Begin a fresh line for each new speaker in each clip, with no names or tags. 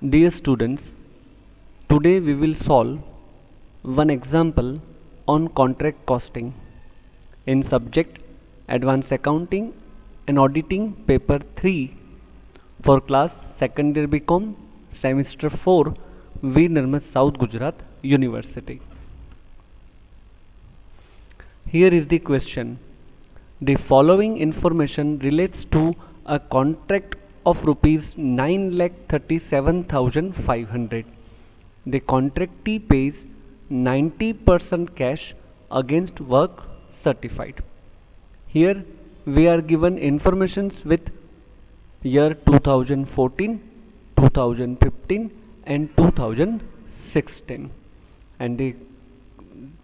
Dear students, today we will solve one example on contract costing in subject Advanced Accounting and Auditing Paper 3 for class 2nd year BCom semester 4 Veer Narmad South Gujarat University. Here is the question. The following information relates to a contract of rupees 9,37,500. The contractee pays 90% cash against work certified. Here we are given informations with year 2014, 2015 and 2016, and the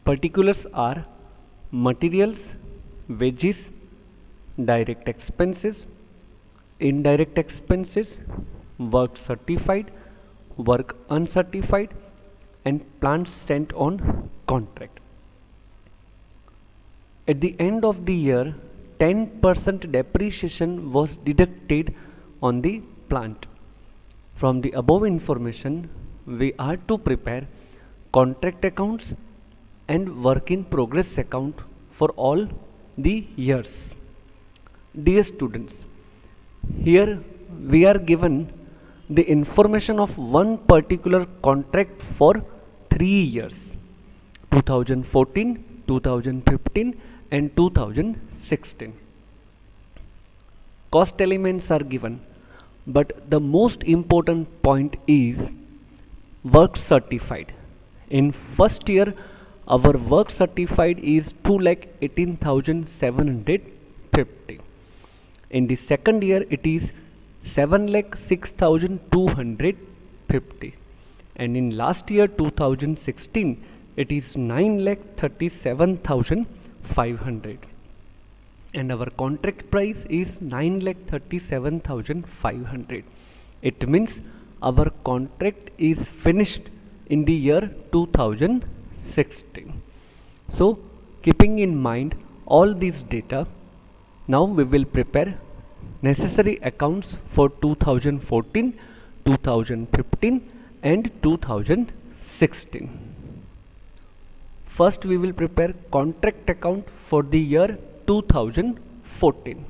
particulars are materials, wages, direct expenses, indirect expenses, work certified, work uncertified, and plants sent on contract. At the end of the year, 10% depreciation was deducted on the plant. From the above information, we are to prepare contract accounts and work in progress account for all the years. Dear students, here we are given the information of one particular contract for 3 years, 2014, 2015 and 2016. Cost elements are given, but the most important point is work certified. In first year, our work certified is 2,18,750. In the second year, it is 7,06,250, and in last year 2016 it is 9,37,500, and our contract price is 9,37,500. It means our contract is finished in the year 2016. So keeping in mind all these data, now we will prepare necessary accounts for 2014, 2015 and 2016. First we will prepare contract account for the year 2014.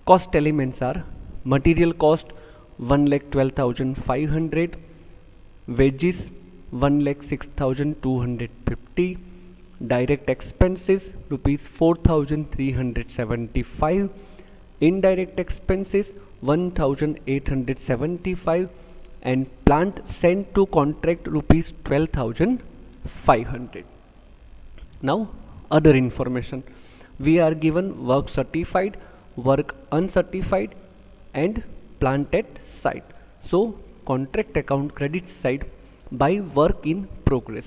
Cost elements are material cost 1,12,500, wages 1,06,250, direct expenses rupees 4,375, indirect expenses 1,875, and plant sent to contract rupees 12,500. Now other information. We are given work certified, work uncertified and plant at site. So contract account credit side by work in progress.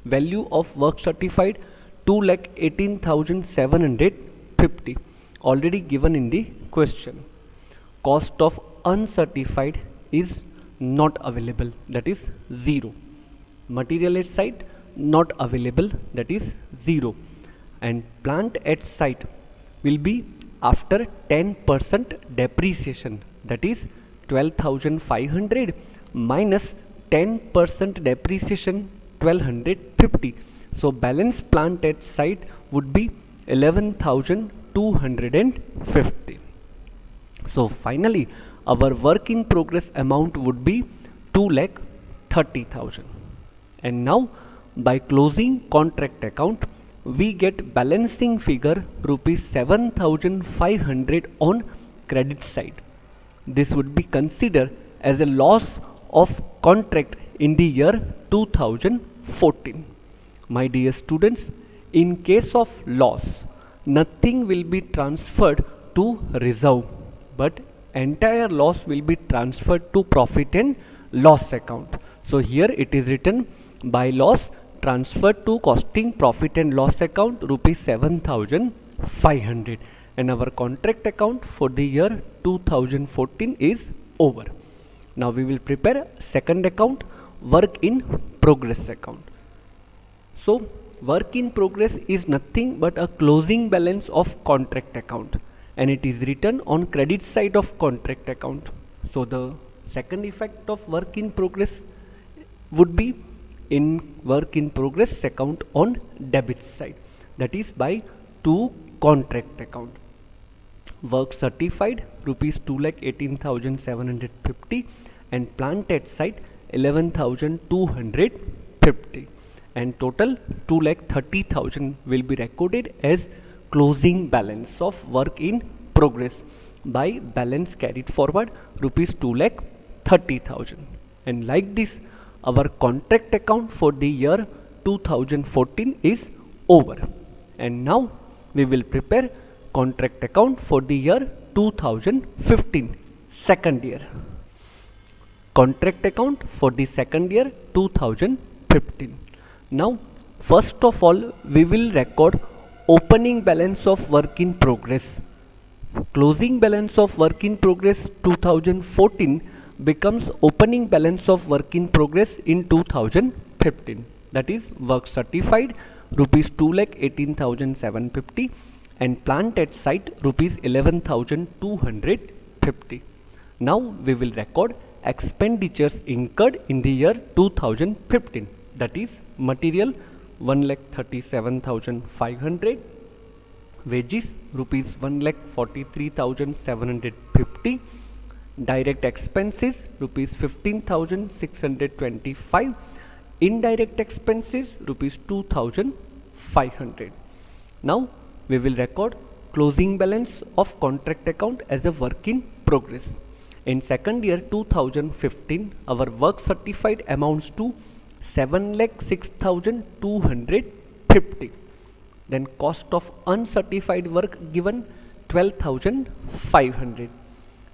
Value of work certified 2,18,750, already given in the question. Cost of uncertified is not available, that is 0. Material at site not available, that is 0. And plant at site will be after 10% depreciation, that is 12,500 minus 10% depreciation 1250. So balance plant at site would be 11,250. So finally our work in progress amount would be 2,30,000. And now by closing contract account, we get balancing figure rupees 7,500 on credit side. This would be considered as a loss of contract in the year 2014. My dear students, in case of loss, nothing will be transferred to reserve, but entire loss will be transferred to profit and loss account. So here it is written by loss transferred to costing profit and loss account rupees 7,500, and our contract account for the year 2014 is over. Now we will prepare second account, work in progress account. So work in progress is nothing but a closing balance of contract account, and it is written on credit side of contract account. So the second effect of work in progress would be in work in progress account on debit side, that is by to contract account. Work certified rupees 2,18,750 and plant at site 11,250, and total 2,30,000 will be recorded as closing balance of work in progress by balance carried forward rupees 2,30,000. And like this, our contract account for the year 2014 is over. And now we will prepare contract account for the year 2015, second year. Contract account for the second year 2015. Now first of all we will record opening balance of work in progress. Closing balance of work in progress 2014 becomes opening balance of work in progress in 2015, that is work certified rupees 2,18,750 and plant at site rupees 11,250. Now we will record expenditures incurred in the year 2015, that is material 1,37,500, wages rupees 1,43,750, direct expenses rupees 15,625, indirect expenses rupees 2,500. Now we will record closing balance of contract account as a work in progress. In second year 2015, our work certified amounts to 7,06,250. Then cost of uncertified work given 12,500.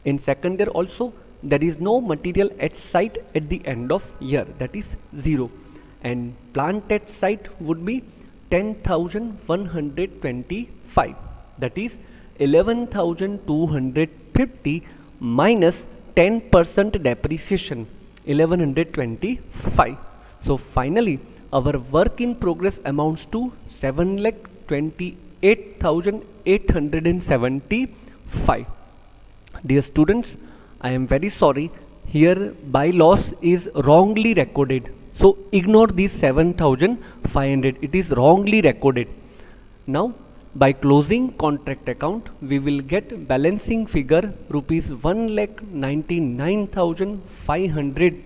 In second year also there is no material at site at the end of year, that is 0, and plant at site would be 10,125, that is 11,250 minus 10% depreciation 1125. So finally our work in progress amounts to 7,28,875. Dear students, I am very sorry, here by loss is wrongly recorded, so ignore this 7,500, it is wrongly recorded. Now by closing contract account we will get balancing figure rupees 1,99,500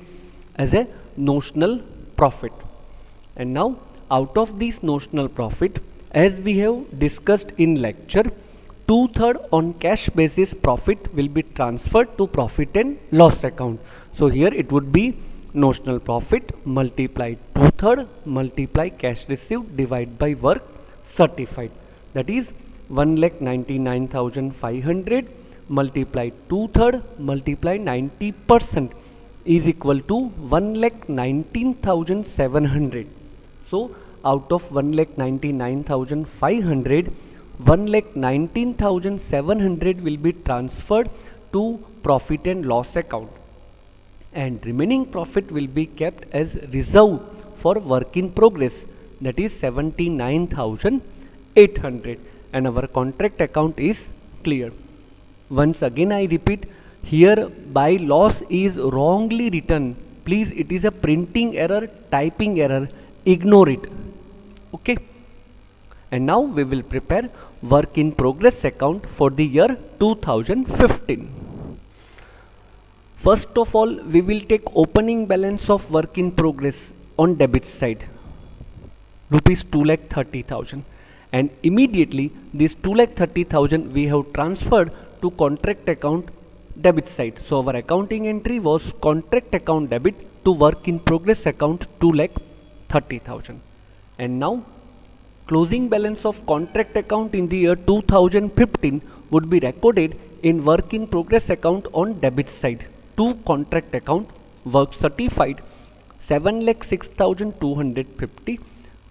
as a notional profit. And now out of this notional profit, as we have discussed in lecture, 2/3 on cash basis profit will be transferred to profit and loss account. So here it would be notional profit multiplied 2/3 multiply cash received divided by work certified, that is 1,99,500 multiply 2/3 multiply 90% is equal to 1,19,700. So out of 1,99,500, 1,19,700 will be transferred to profit and loss account, and remaining profit will be kept as reserve for work in progress, that is 79,800, and our contract account is clear. Once again I repeat, here by loss is wrongly written. Please, it is a printing error, typing error, ignore it. Okay. And now we will prepare work in progress account for the year 2015. First of all, we will take opening balance of work in progress on debit side, rupees 2,30,000, and immediately this 2,30,000 we have transferred to contract account debit side. So our accounting entry was contract account debit to work in progress account 2,30,000. And now closing balance of contract account in the year 2015 would be recorded in work in progress account on debit side to contract account work certified 7,06,250,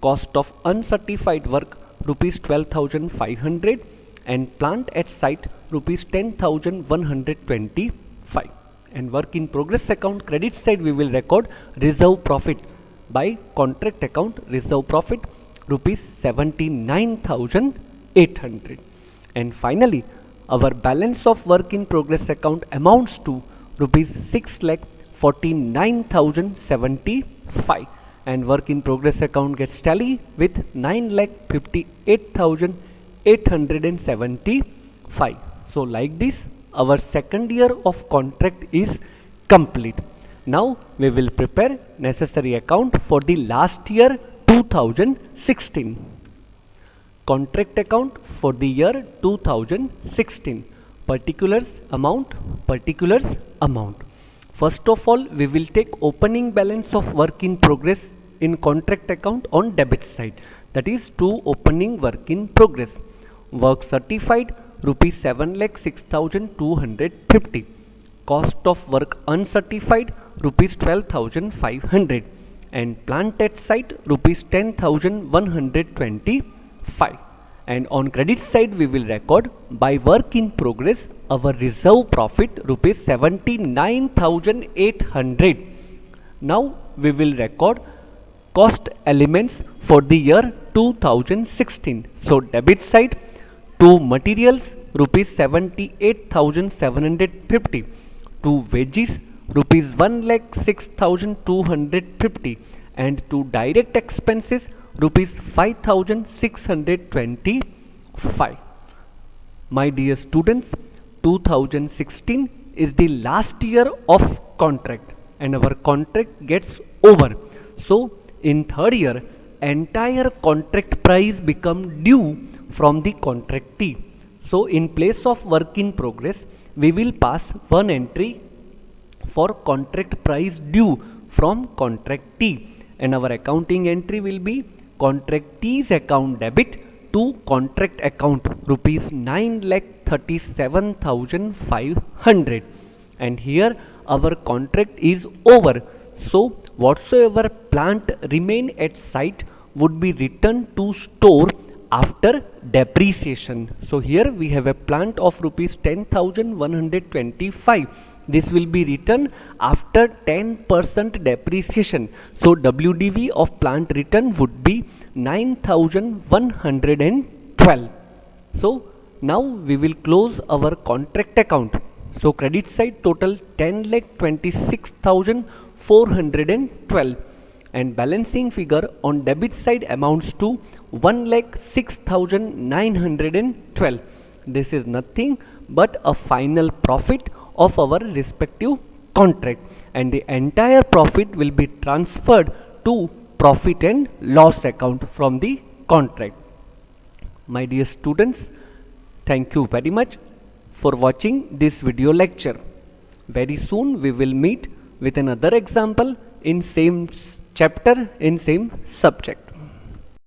cost of uncertified work rupees 12,500, and plant at site rupees 10,125. And work in progress account credit side we will record reserve profit by contract account reserve profit rupees 79,800. And finally our balance of work in progress account amounts to rupees 6,49,075, and work in progress account gets tally with 9,58,875. So like this, our second year of contract is complete. Now we will prepare necessary account for the last year 2016. Contract account for the year 2016. Particulars amount. First of all, we will take opening balance of work in progress in contract account on debit side, that is to opening work in progress. Work certified rupees 7,06,250. Cost of work uncertified rupees 12,500, and plant at site rupees 10,125. And on credit side we will record by work in progress our reserve profit rupees 79,800. Now we will record cost elements for the year 2016. So debit side, to materials rupees 78,750, to wages rupees 1,06,250, and to direct expenses rupees 5,625. My dear students, 2016 is the last year of contract and our contract gets over. So in third year, entire contract price become due from the contractee. So in place of work in progress, we will pass one entry for contract price due from contractee, and our accounting entry will be contractee's account debit to contract account rupees 9,37,500, and here our contract is over. So whatsoever plant remain at site would be returned to store after depreciation. So here we have a plant of rupees 10,125. This will be returned after 10% depreciation. So WDV of plant return would be 9,112. So now we will close our contract account. So credit side total 10,26,412, and balancing figure on debit side amounts to 1,06,912. This is nothing but a final profit of our respective contract, and the entire profit will be transferred to profit and loss account from the contract. My dear students, thank you very much for watching this video lecture. Very soon we will meet with another example in same chapter in same subject.